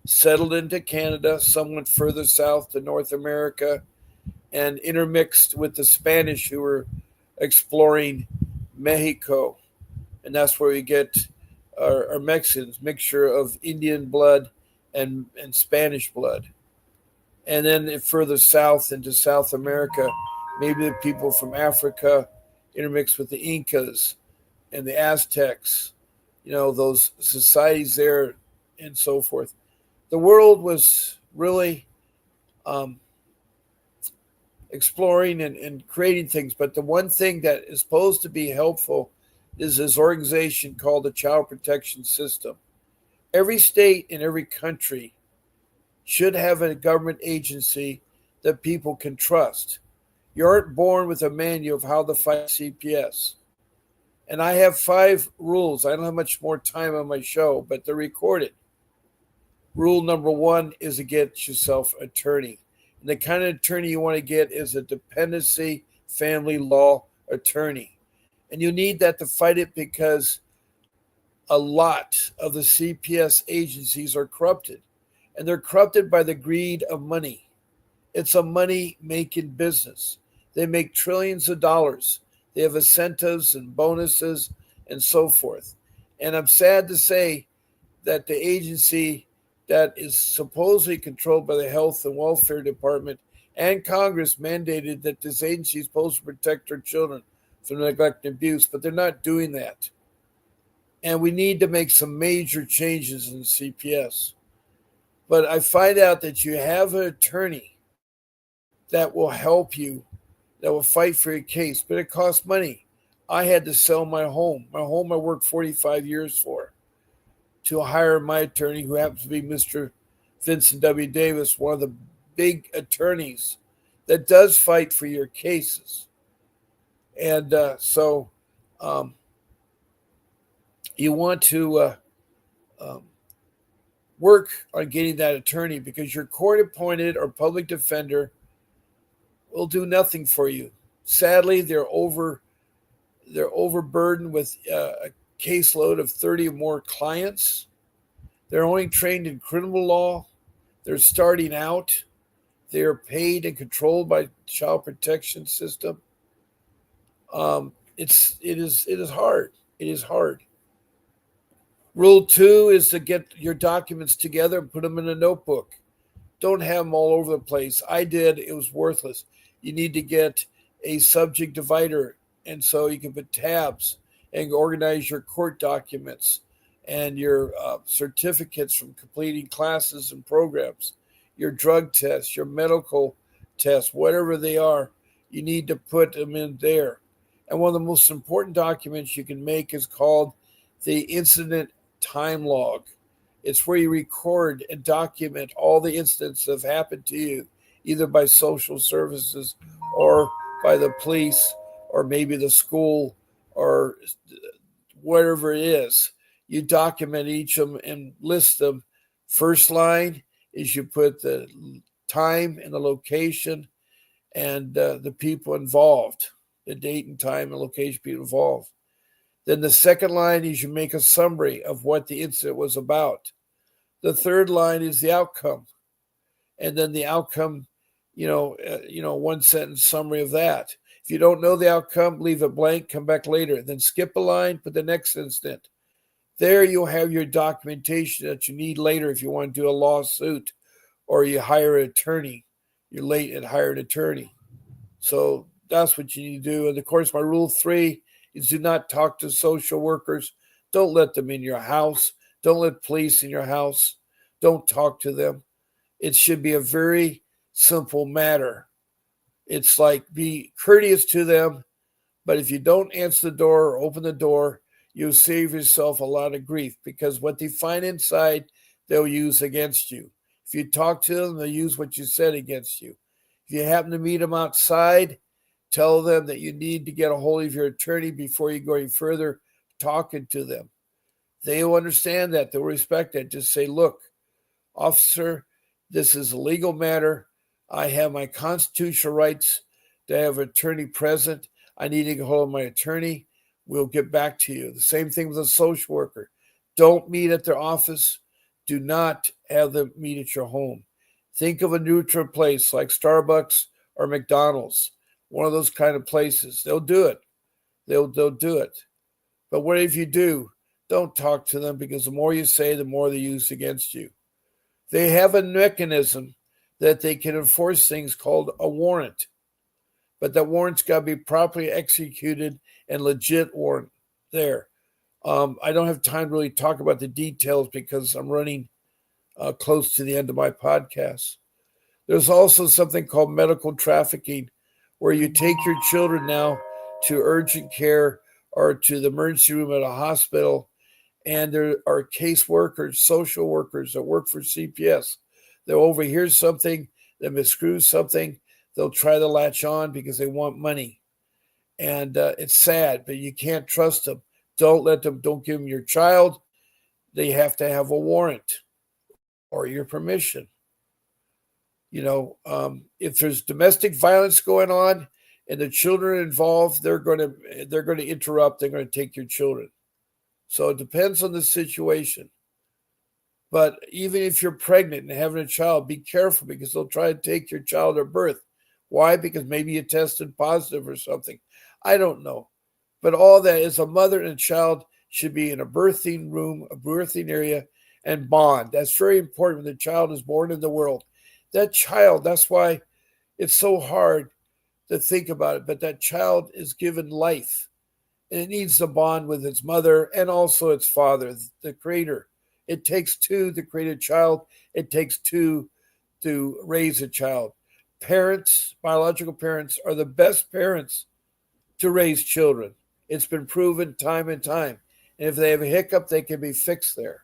settled into Canada, some went further south to North America, and intermixed with the Spanish who were exploring Mexico. And that's where we get our Mexicans, mixture of Indian blood and Spanish blood. And then further south into South America, maybe the people from Africa intermixed with the Incas and the Aztecs, those societies there and so forth. The world was really exploring and creating things. But the one thing that is supposed to be helpful is this organization called the Child Protection System. Every state and every country should have a government agency that people can trust. You aren't born with a manual of how to fight CPS. And I have 5 rules. I don't have much more time on my show, but they're recorded. Rule number 1 is to get yourself an attorney. And the kind of attorney you want to get is a dependency family law attorney. And you need that to fight it because a lot of the CPS agencies are corrupted. And they're corrupted by the greed of money. It's a money-making business. They make trillions of dollars. They have incentives and bonuses and so forth. And I'm sad to say that the agency that is supposedly controlled by the Health and Welfare Department and Congress mandated that this agency is supposed to protect our children from neglect and abuse, but they're not doing that. And we need to make some major changes in CPS. But I find out that you have an attorney that will help you, that will fight for your case, but it costs money. I had to sell my home I worked 45 years for, to hire my attorney, who happens to be Mr. Vincent W. Davis, one of the big attorneys that does fight for your cases. And so you want to work on getting that attorney, because your court appointed or public defender will do nothing for you. Sadly, they're overburdened with a caseload of 30 or more clients. They're only trained in criminal law. They're starting out. They are paid and controlled by the child protection system. It is hard. It is hard. Rule 2 is to get your documents together and put them in a notebook. Don't have them all over the place. I did. It was worthless. You need to get a subject divider, and so you can put tabs and organize your court documents and your certificates from completing classes and programs, your drug tests, your medical tests, whatever they are, you need to put them in there. And one of the most important documents you can make is called the incident time log. It's where you record and document all the incidents that have happened to you, either by social services or by the police or maybe the school or whatever it is. You document each of them and list them. First line is you put the time and the location and the people involved, the date and time and location people involved. Then the second line is you make a summary of what the incident was about. The third line is the outcome. And then the outcome, one sentence summary of that. If you don't know the outcome, leave it blank, come back later. Then skip a line, put the next incident. There you'll have your documentation that you need later if you want to do a lawsuit or you hire an attorney. You're late and hire an attorney. So that's what you need to do. And of course, my rule 3 is do not talk to social workers. Don't let them in your house. Don't let police in your house. Don't talk to them. It should be a very simple matter. It's like, be courteous to them, but if you don't answer the door or open the door, you'll save yourself a lot of grief, because what they find inside, they'll use against you. If you talk to them, they'll use what you said against you. If you happen to meet them outside, tell them that you need to get a hold of your attorney before you go any further talking to them. They will understand that. They'll respect that. Just say, look, officer, this is a legal matter. I have my constitutional rights to have an attorney present. I need to get hold of my attorney. We'll get back to you. The same thing with a social worker. Don't meet at their office. Do not have them meet at your home. Think of a neutral place like Starbucks or McDonald's, one of those kind of places. They'll do it. They'll do it. But what if you do? Don't talk to them, because the more you say, the more they use against you. They have a mechanism that they can enforce things called a warrant. But that warrant's got to be properly executed and legit warrant there. I don't have time to really talk about the details because I'm running close to the end of my podcast. There's also something called medical trafficking, where you take your children now to urgent care or to the emergency room at a hospital, and there are case workers, social workers that work for CPS. They'll overhear something, they miscrew something, they'll try to latch on because they want money. And it's sad, but you can't trust them. Don't give them your child. They have to have a warrant or your permission. If there's domestic violence going on and the children are involved, they're going to interrupt. They're going to take your children. So it depends on the situation. But even if you're pregnant and having a child, be careful, because they'll try to take your child at birth. Why? Because maybe you tested positive or something. I don't know. But all that is, a mother and a child should be in a birthing room, a birthing area, and bond. That's very important when the child is born in the world. That child, that's why it's so hard to think about it, but that child is given life, and it needs to bond with its mother and also its father, the creator. It takes two to create a child. It takes two to raise a child. Parents, biological parents, are the best parents to raise children. It's been proven time and time. And if they have a hiccup, they can be fixed there.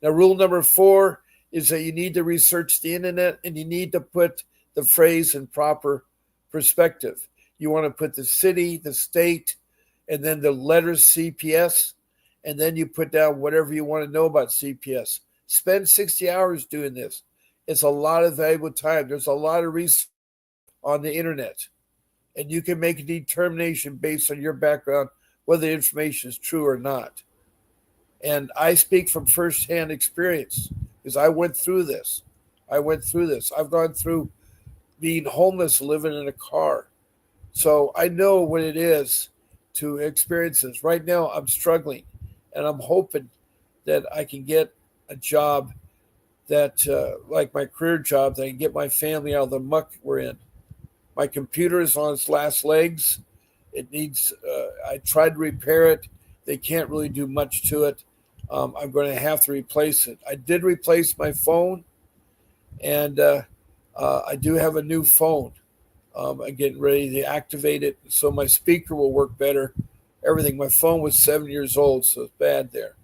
Now, rule number 4 is that you need to research the internet and you need to put the phrase in proper perspective. You want to put the city, the state, and then the letters CPS, and then you put down whatever you want to know about CPS. Spend 60 hours doing this. It's a lot of valuable time. There's a lot of research on the internet, and you can make a determination based on your background whether the information is true or not. And I speak from firsthand experience because I went through this. I've gone through being homeless, living in a car. So I know what it is to experience this. Right now, I'm struggling, and I'm hoping that I can get a job that, like my career job, that I can get my family out of the muck we're in. My computer is on its last legs. It needs, I tried to repair it. They can't really do much to it. I'm going to have to replace it. I did replace my phone, and I do have a new phone. I'm getting ready to activate it so my speaker will work better. Everything. My phone was 7 years old, so it's bad there.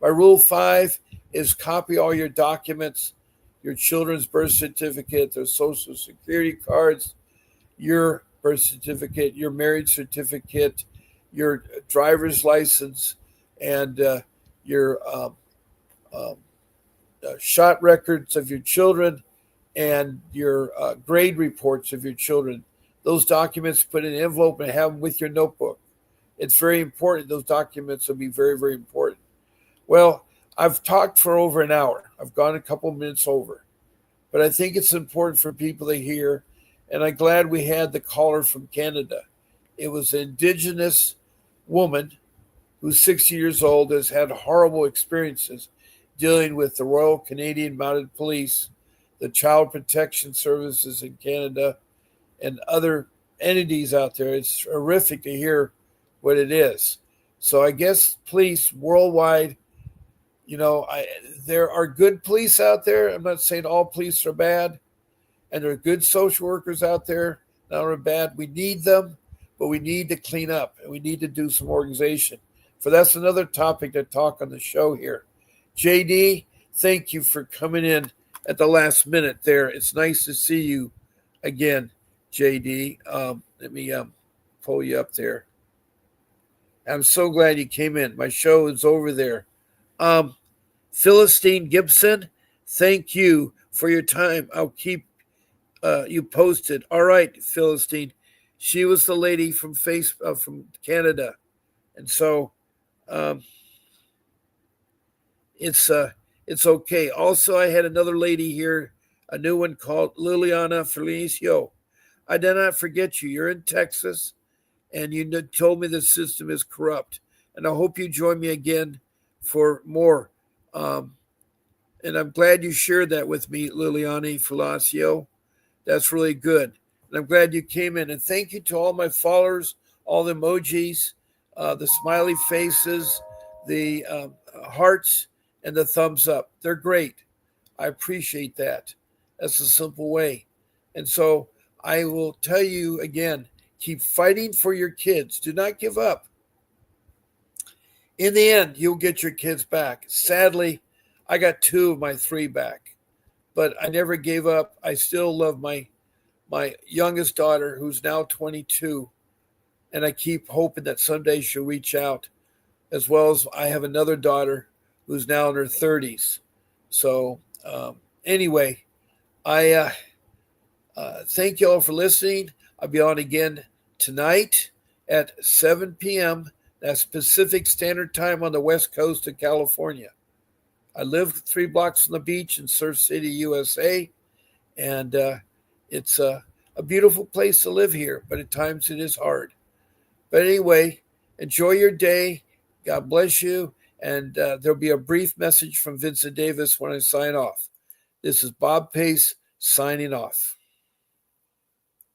My rule 5 is copy all your documents, your children's birth certificate, their social security cards, your birth certificate, your marriage certificate, your driver's license, and your shot records of your children, and your grade reports of your children. Those documents put in an envelope and have them with your notebook. It's very important. Those documents will be very, very important. Well, I've talked for over an hour. I've gone a couple minutes over. But I think it's important for people to hear. And I'm glad we had the caller from Canada. It was an Indigenous woman who's 60 years old, has had horrible experiences dealing with the Royal Canadian Mounted Police, the Child Protection Services in Canada, and other entities out there. It's horrific to hear what it is. So I guess police worldwide, there are good police out there. I'm not saying all police are bad, and there are good social workers out there that are bad. We need them, but we need to clean up, and we need to do some organization. For that's another topic to talk on the show here. JD, thank you for coming in at the last minute there. It's nice to see you again, JD. Let me pull you up there. I'm so glad you came in. My show is over there. Philistine Gibson, thank you for your time. I'll keep you posted. All right, Philistine. She was the lady from from Canada, and so it's okay. Also, I had another lady here, a new one called Liliana Felicio. I did not forget you. You're in Texas, and you told me the system is corrupt. And I hope you join me again for more. And I'm glad you shared that with me, Liliana Felicio. That's really good. And I'm glad you came in. And thank you to all my followers, all the emojis, the smiley faces, the hearts, and the thumbs up. They're great. I appreciate that. That's a simple way. And so I will tell you again, keep fighting for your kids. Do not give up. In the end, you'll get your kids back. Sadly, I got 2 of my 3 back, but I never gave up. I still love my youngest daughter, who's now 22, and I keep hoping that someday she'll reach out, as well as I have another daughter who's now in her 30s. So anyway, I thank you all for listening. I'll be on again tonight at 7 p.m. That's Pacific Standard Time on the west coast of California. I live 3 blocks from the beach in Surf City, USA, and it's a beautiful place to live here, but at times it is hard. But anyway, enjoy your day. God bless you, and there'll be a brief message from Vincent Davis when I sign off. This is Bob Pace signing off.